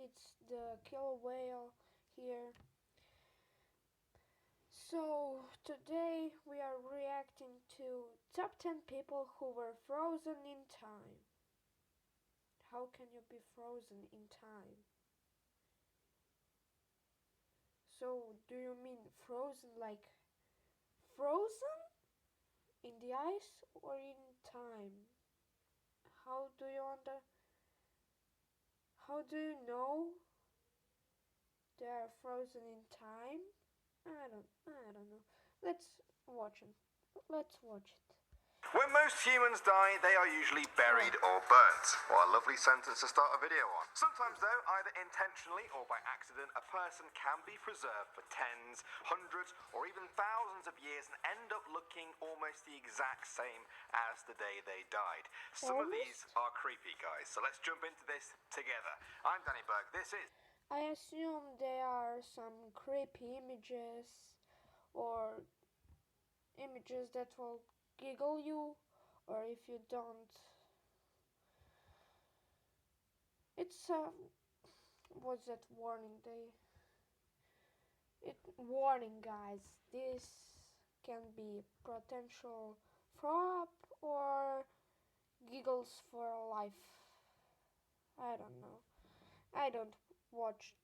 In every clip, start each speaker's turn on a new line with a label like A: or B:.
A: it's the killer whale here. So today we are reacting to top 10 people who were frozen in time. How can you be frozen in time? So do you mean frozen like frozen in the ice or in time? How do you under how do you know they are frozen in time? I don't know. Watch it. Let's watch it.
B: When most humans die, they are usually buried or burnt. What a lovely sentence to start a video on. Sometimes though, either intentionally or by accident, a person can be preserved for tens, hundreds, or even thousands of years and end up looking almost the exact same as the day they died. Some of these are creepy, guys, so let's jump into this together. I'm Danny Berg, this is...
A: I assume there are some creepy images or images that will giggle you, or if you don't, it's what's that warning warning, guys, this can be potential throw up or giggles for life. I don't know. I don't watch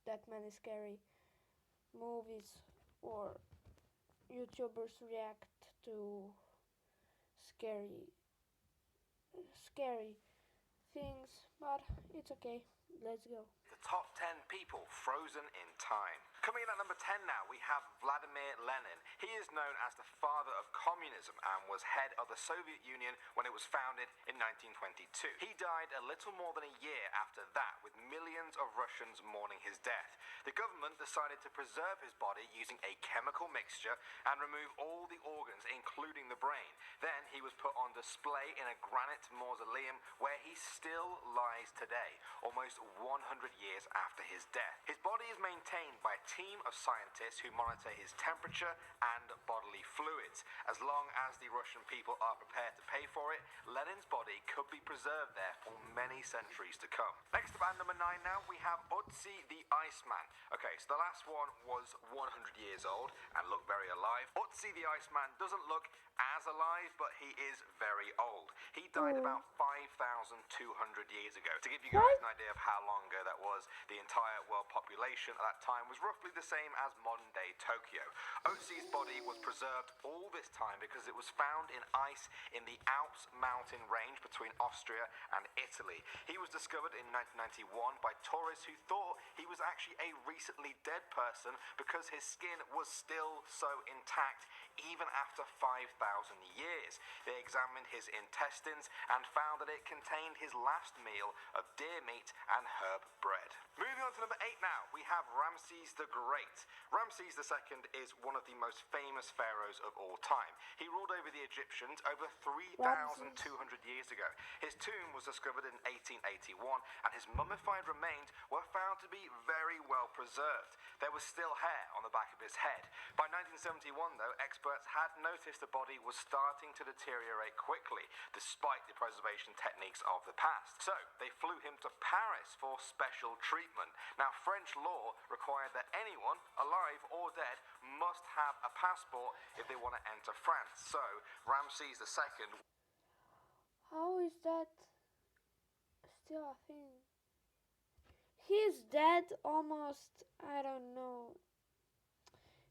A: that many scary movies or YouTubers react to scary scary things, but it's okay. Let's go.
B: The top 10 people frozen in time. Coming in at number 10 now, we have Vladimir Lenin. He is known as the father of communism and was head of the Soviet Union when it was founded in 1922. He died a little more than a year after that, with millions of Russians mourning his death. The government decided to preserve his body using a chemical mixture and remove all the organs, including the brain. Then he was put on display in a granite mausoleum where he still lies today, almost 100 years after his death. His body is maintained by a team of scientists who monitor his temperature and bodily fluids. As long as the Russian people are prepared to pay for it, Lenin's body could be preserved there for many centuries to come. Next up at number 9 now, we have Otzi the Iceman. Okay, so the last one was 100 years old and looked very alive. Otzi the Iceman doesn't look as alive, but he is very old. He died about 5,200 years ago. To give you guys an idea of how long ago that was, the entire world population at that time was roughly the same as modern-day Tokyo. Otzi's body was preserved all this time because it was found in ice in the Alps mountain range between Austria and Italy. He was discovered in 1991 by tourists who thought he was actually a recently dead person because his skin was still so intact even after 5,000 years. They examined his intestines and found that it contained his last meal of deer meat and herb bread. Moving on to number 8 now, we have Ramses the Great. Ramses II is one of the most famous pharaohs of all time. He ruled over the Egyptians over 3,200 years ago. His tomb was discovered in 1881 and his mummified remains were found to be very well preserved. There was still hair on the back of his head. By 1971 though, experts had noticed the body was starting to deteriorate quickly despite the preservation techniques of the past. So they flew him to Paris for special treatment. Now French law required that anyone, alive or dead, must have a passport if they want to enter France. So Ramses II...
A: How is that still a thing? He's dead almost, I don't know.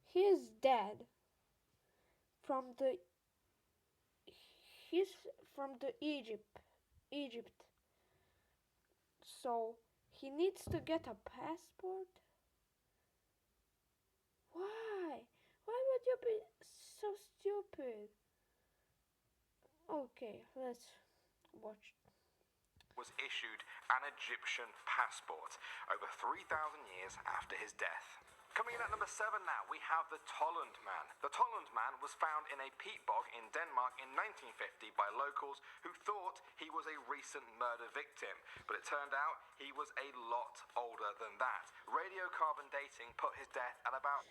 A: He's dead from the he's from the Egypt. So he needs to get a passport? Why? Why would you be so stupid? Okay, let's watch.
B: Was issued an Egyptian passport over 3,000 years after his death. Coming in at number 7 now, we have the Tolland Man. The Tolland Man was found in a peat bog in Denmark in 1950 by locals who thought he was a recent murder victim, but it turned out he was a lot older than that. Radiocarbon dating put his death at about...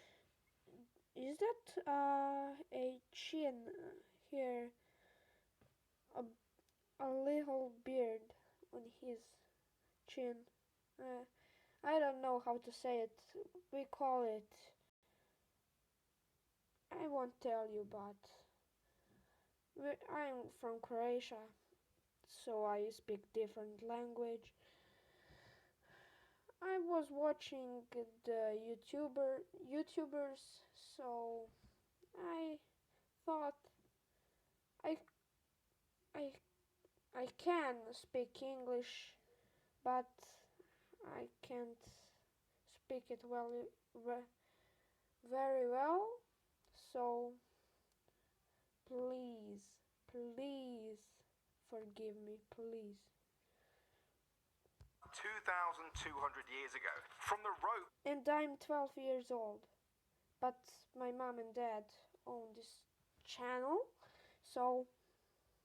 A: Is that a chin here? A little beard on his chin. I don't know how to say it. We call it. I won't tell you, but I'm from Croatia, so I speak different language. I was watching the YouTubers, so I thought I I I can speak English, but I can't speak it very well. So please, please forgive me, please.
B: 2,200 years ago. From the rope
A: And I'm 12 years old, but my mom and dad own this channel, so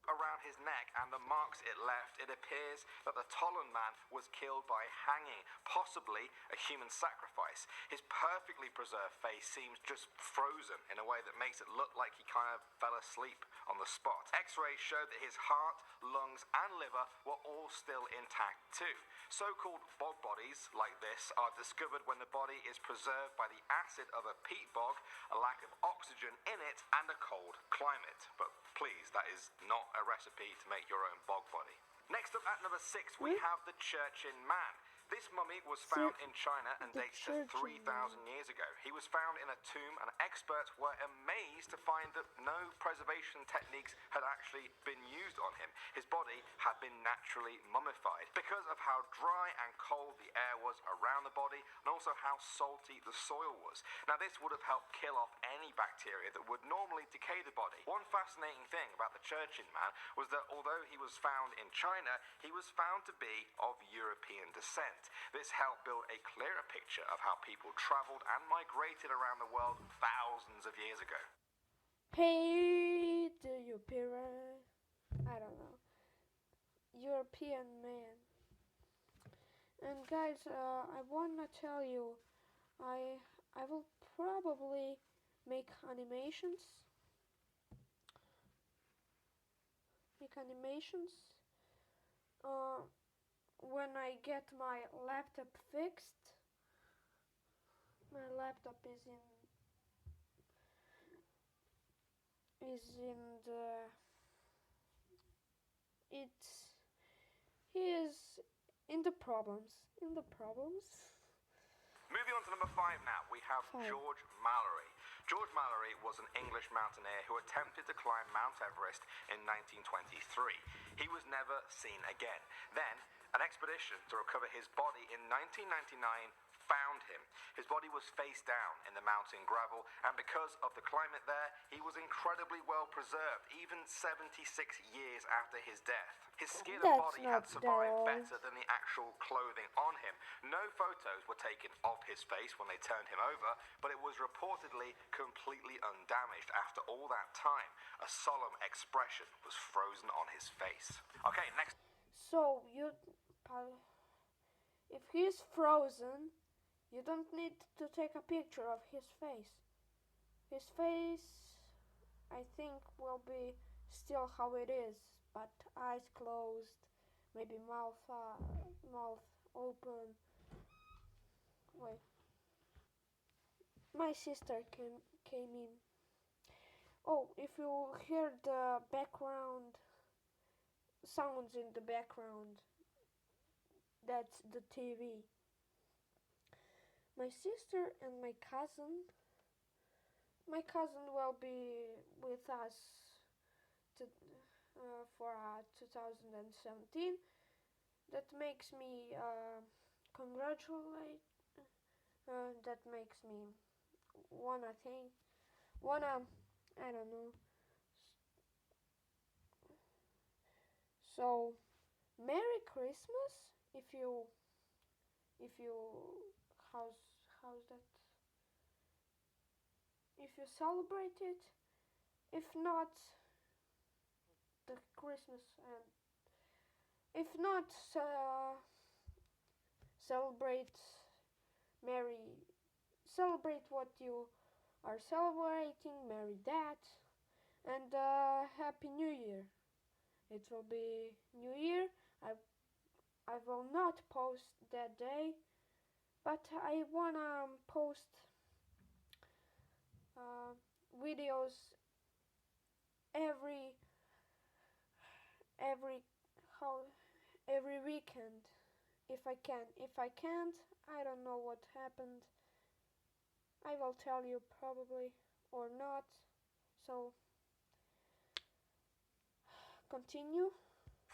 B: around his neck and the marks it left, it appears that the Tollund man was killed by hanging, possibly a human sacrifice. His perfectly preserved face seems just frozen in a way that makes it look like he kind of fell asleep on the spot. X-rays showed that his heart, lungs and liver were all still intact too. So-called bog bodies like this are discovered when the body is preserved by the acid of a peat bog, a lack of oxygen in it and a cold climate. But please, that is not a recipe to make your own bog body. Next up at number 6, we have the Churchin Man. This mummy was found in China and dates to 3,000 years ago. He was found in a tomb and experts were amazed to find that no preservation techniques had actually been used on him. His body had been naturally mummified because of how dry and cold the air was around the body and also how salty the soil was. Now this would have helped kill off any bacteria that would normally decay the body. One fascinating thing about the Churchin Man was that although he was found in China, he was found to be of European descent. This helped build a clearer picture of how people travelled and migrated around the world thousands of years ago.
A: Hey, do you I don't know. European man. And guys, I wanna tell you, I will probably make animations. Uh, when I get my laptop fixed. My laptop is in the it's he is in the problems.
B: Moving on to number 5 now, we have George Mallory. George Mallory was an English mountaineer who attempted to climb Mount Everest in 1923. He was never seen again. Then, an expedition to recover his body in 1999 found him. His body was face down in the mountain gravel, and because of the climate there, he was incredibly well preserved, even 76 years after his death. His skin and body had survived better than the actual clothing on him. No photos were taken of his face when they turned him over, but it was reportedly completely undamaged after all that time. A solemn expression was frozen on his face. Okay, next.
A: So, if he's frozen, you don't need to take a picture of his face. His face, I think, will be still how it is, but eyes closed, maybe mouth open. Wait. My sister came in. Oh, if you hear the background sounds in the background, that's the TV. My sister and my cousin will be with us to, for 2017. That makes me congratulate. That makes me wanna I don't know. So Merry Christmas if you how's that, if you celebrate it. If not, the Christmas, and if not, celebrate celebrate what you are celebrating. Merry that, and Happy New Year. It will be New Year. I will not post that day, but I wanna post uh, videos every every how every weekend if I can. If I can't, I don't know what happened. I will tell you probably or not. So continue.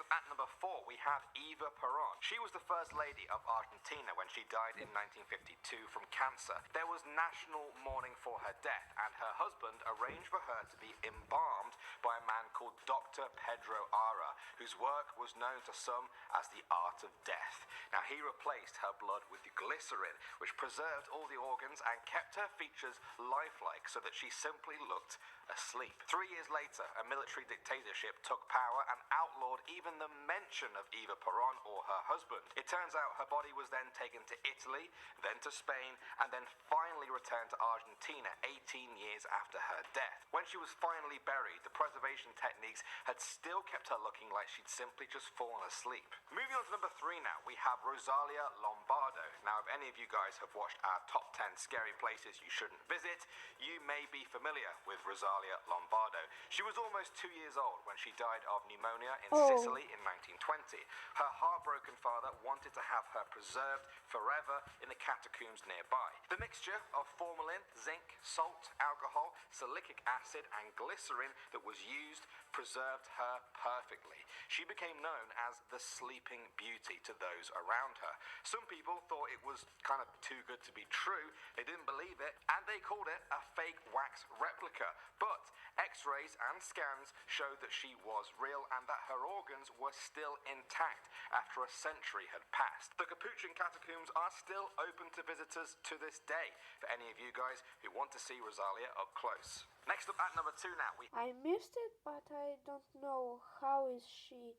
B: At number 4, we have Eva Perón. She was the first lady of Argentina when she died in 1952 from cancer. There was national mourning for her death, and her husband arranged for her to be embalmed by a man called Dr. Pedro Ara, whose work was known to some as the art of death. Now, he replaced her blood with glycerin, which preserved all the organs and kept her features lifelike so that she simply looked asleep. 3 years later, a military dictatorship took power and outlawed even the mention of Eva Perón or her husband. It turns out her body was then taken to Italy, then to Spain, and then finally returned to Argentina 18 years after her death. When she was finally buried, the preservation techniques had still kept her looking like she'd simply just fallen asleep. Moving on to number 3 now, we have Rosalia Lombardo. Now, if any of you guys have watched our top 10 scary places you shouldn't visit, you may be familiar with Rosalia Lombardo. She was almost 2 years old when she died of pneumonia in Sicily in 1920. Her heartbroken father wanted to have her preserved forever in the catacombs nearby. The mixture of formalin, zinc, salt, alcohol, silicic acid, and glycerin that was used preserved her perfectly. She became known as the Sleeping Beauty to those around her. Some people thought it was kind of too good to be true. They didn't believe it, and they called it a fake wax replica. But X-rays and scans showed that she was real and that her organs were still intact after a century had passed. The Capuchin catacombs are still open to visitors to this day for any of you guys who want to see Rosalia up close. Next up at number 2 now, we
A: I missed it, but I don't know how is she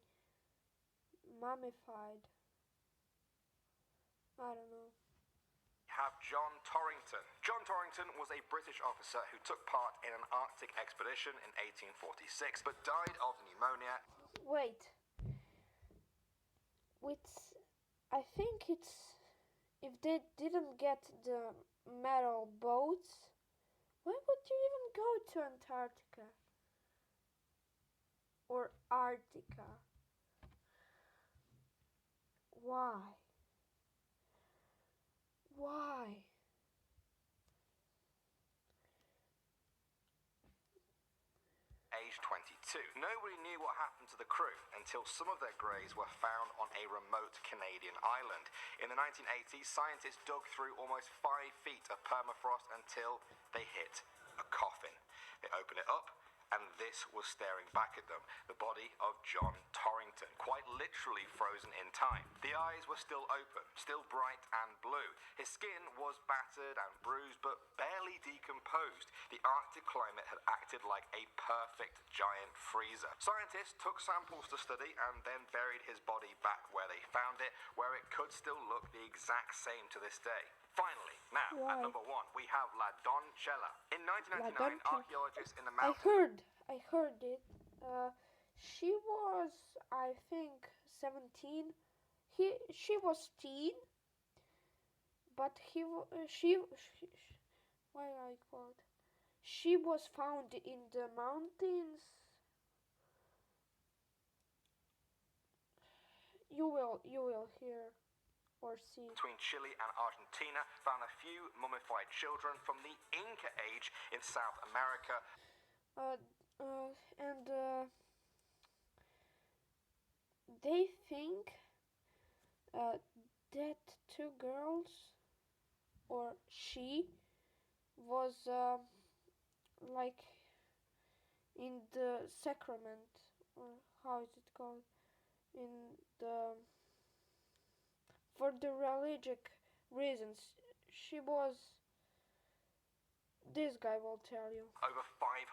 A: mummified. I don't know.
B: have John Torrington. John Torrington was a British officer who took part in an Arctic expedition in 1846 but died of pneumonia.
A: Wait. It's. I think it's. If they didn't get the metal boats, why would you even go to Antarctica? Or Arctica? Why? Why?
B: Age 22. Nobody knew what happened to the crew until some of their graves were found on a remote Canadian island. In the 1980s, scientists dug through almost 5 feet of permafrost until they hit a coffin. They opened it up, and this was staring back at them, the body of John Torrington, quite literally frozen in time. The eyes were still open, still bright and blue. His skin was battered and bruised, but barely decomposed. The Arctic climate had acted like a perfect giant freezer. Scientists took samples to study and then buried his body back where they found it, where it could still look the exact same to this day. Finally, now at number 1, we have La Doncella. In 1999, archaeologists in the mountains...
A: I heard it. She was, I think, 17. She was teen, but why I called? She was found in the mountains. You will hear or see.
B: Between Chile and Argentina, found a few mummified children from the Inca age in South America.
A: They think that 2 girls, or she, was like in the sacrament, or how is it called, in the for the religious reasons. She was. This guy will tell you.
B: Over 500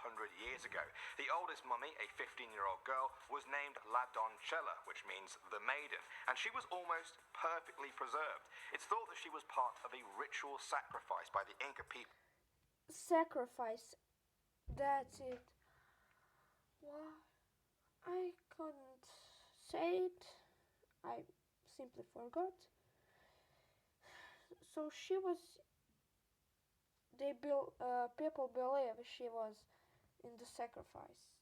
B: years ago, the oldest mummy, a 15-year-old girl, was named La Doncella, which means the maiden, and she was almost perfectly preserved. It's thought that she was part of a ritual sacrifice by the Inca people.
A: Sacrifice. That's it. What? I couldn't say it. I simply forgot. So she was. People believe she was in the sacrifice.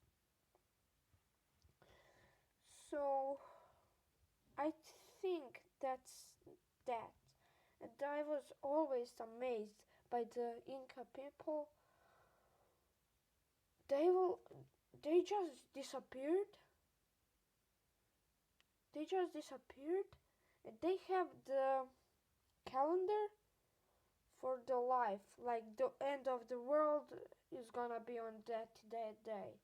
A: So I think that's that. And I was always amazed by the Inca people. They will. They just disappeared. They just disappeared. And they have the calendar for the life, like the end of the world is gonna be on that day.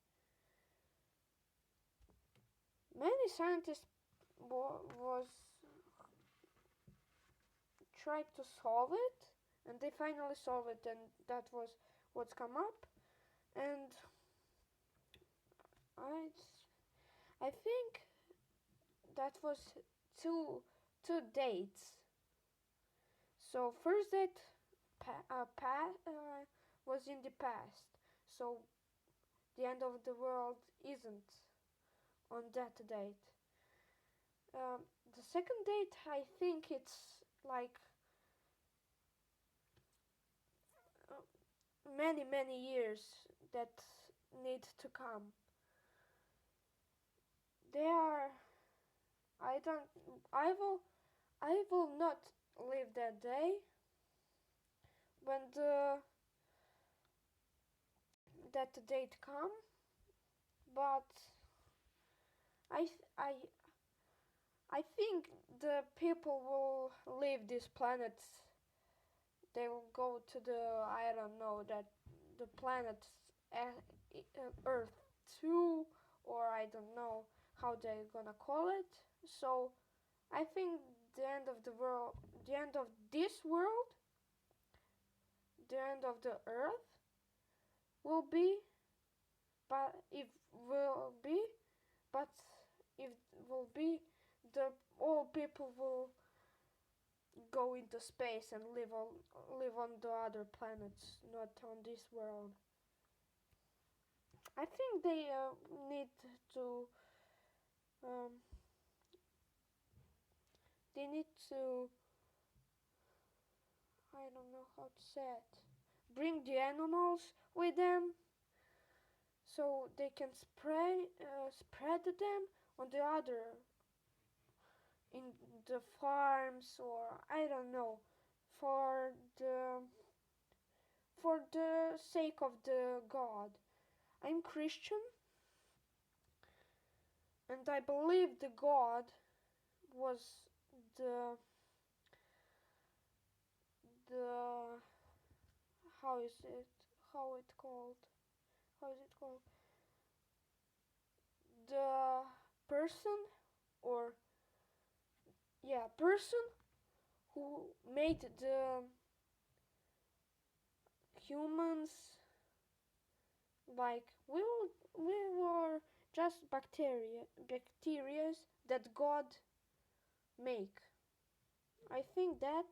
A: Many scientists was tried to solve it, and they finally solved it, and that was what's come up. And I, I think that was two dates. So first date was in the past. So the end of the world isn't on that date. The second date, I think it's like many years that need to come. They are. I don't. I will. I will not live that day when that date come. But I I I think the people will leave this planet. They will go to the, I don't know, that the planet Earth 2, or I don't know how they're gonna call it. So I think the end of the world, the end of this world, the end of the Earth will be, but if will be, but if will be, the all people will go into space and live on the other planets, not on this world. I think they need to um, they need to, I don't know how to say it, bring the animals with them so they can spread them on the other, in the farms, or I don't know, for the for the sake of the God. I'm Christian, and I believe the God was the the how is it how it called how is it called the person, or yeah, person who made the humans, like we were just bacteria that God make. I think that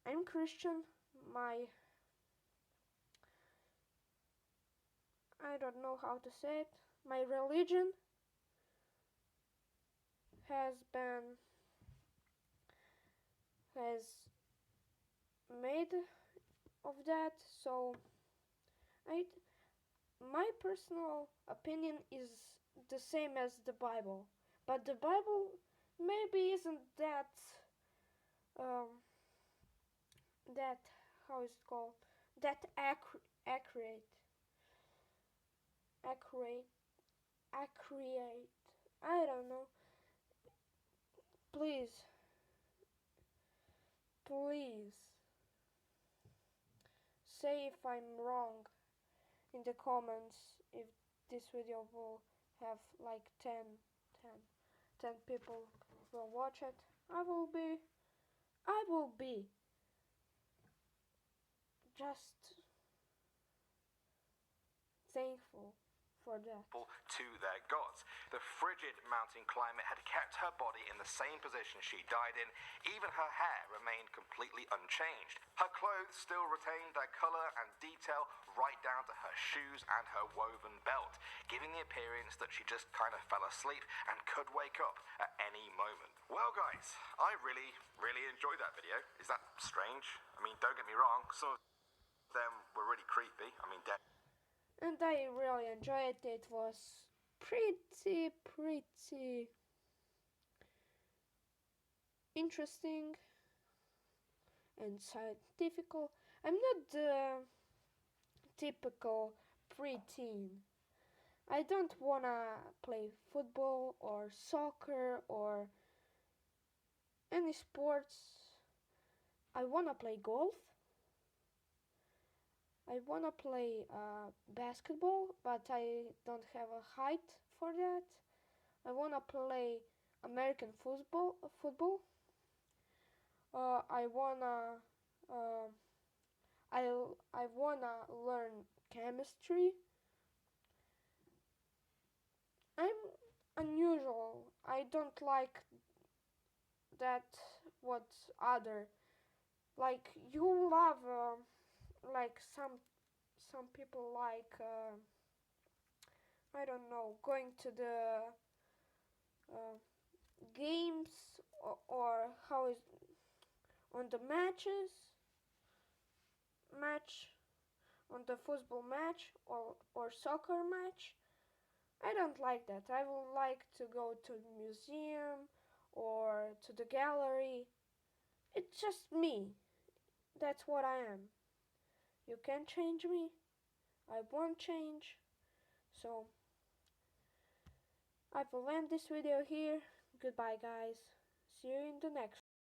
A: I'm Christian. My I don't know how to say it. My religion has been has made of that. So I my personal opinion is the same as the Bible, but the Bible maybe isn't um, that how is it called that accurate accurate accurate. I don't know. Please, please say if I'm wrong in the comments. If this video will have like 10 people will watch it, I will be just thankful for that.
B: To their gods. The frigid mountain climate had kept her body in the same position she died in. Even her hair remained completely unchanged. Her clothes still retained their color and detail right down to her shoes and her woven belt, giving the appearance that she just kind of fell asleep and could wake up at any moment. Well, guys, I really enjoyed that video. Is that strange? I mean, don't get me wrong, some of them were really creepy. I mean,
A: And I really enjoyed it. It was pretty interesting and scientific. I'm not the typical preteen. I don't wanna play football or soccer or any sports. I wanna play golf. I wanna play basketball, but I don't have a height for that. I wanna play American football. I wanna uh, I wanna learn chemistry. I'm unusual. I don't like that what other like you love like some people like I don't know going to the uh, games or how is on the match on the football match or soccer match. I don't like that. I would like to go to the museum or to the gallery. It's just me. That's what I am. You can't change me. I won't change. So I will end this video here. Goodbye, guys. See you in the next